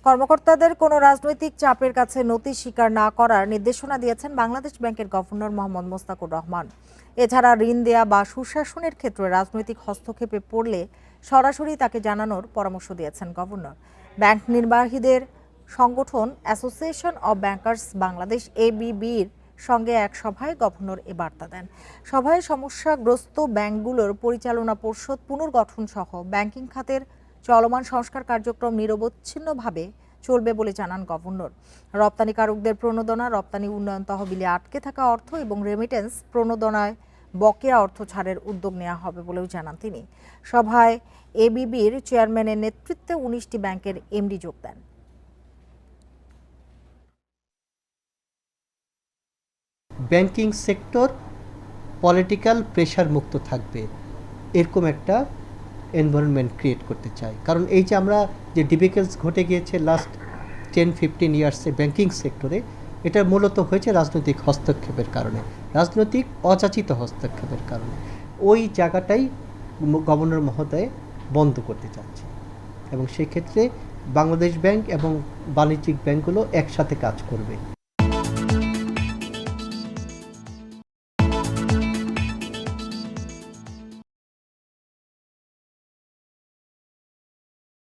কর্মকর্তাদের কোনো রাজনৈতিক চাপের কাছে নতি স্বীকার না করার নির্দেশনা দিয়েছেন বাংলাদেশ ব্যাংকের গভর্নর মোহাম্মদ মোস্তাকুর রহমান। এছাড়া ঋণ দেয়া বা সুশাসনের ক্ষেত্রে রাজনৈতিক হস্তক্ষেপে পড়লে সরাসরি তাকে জানানোর পরামর্শ দিয়েছেন গভর্নর। ব্যাংক নির্বাহীদের সংগঠন অ্যাসোসিয়েশন অব ব্যাংকার্স বাংলাদেশ ABB'র সঙ্গে এক সভায় গভর্নর এ বার্তা দেন। সভায় সমস্যাগ্রস্ত ব্যাংকগুলোর পরিচালনা পর্ষদ পুনর্গঠন সহ ব্যাংকিং খাতের চলমান সংস্কার কার্যক্রম নিরবচ্ছিন্নভাবে চলবে বলে জানান গভর্নর। রপ্তানিকারকদের প্রণোদনা, রপ্তানি উন্নয়ন তহবিলে আটকে থাকা অর্থ এবং রেমিটেন্স প্রণোদনায় বকেয়া অর্থ ছাড়ের উদ্যোগ নেওয়া হবে বলেও জানান তিনি। সভায় ABB'র চেয়ারম্যানের নেতৃত্বে 19টি ব্যাংকের MD যোগ দেন। ব্যাংকিং সেক্টর পলিটিক্যাল প্রেশার মুক্ত থাকবে এরকম একটা এনভায়রনমেন্ট ক্রিয়েট করতে চাই। কারণ এই যে আমরা যে ডিফিকাল্টস ঘটে গিয়েছে লাস্ট 10-15 ইয়ার্সে ব্যাংকিং সেক্টরে, এটা মূলত হয়েছে রাজনৈতিক হস্তক্ষেপের কারণে, রাজনৈতিক অযাচিত হস্তক্ষেপের কারণে। ওই জায়গাটাই গভর্নর মহোদয় বন্ধ করতে চাচ্ছে এবং সেক্ষেত্রে বাংলাদেশ ব্যাংক এবং বাণিজ্যিক ব্যাংকগুলো একসাথে কাজ করবে।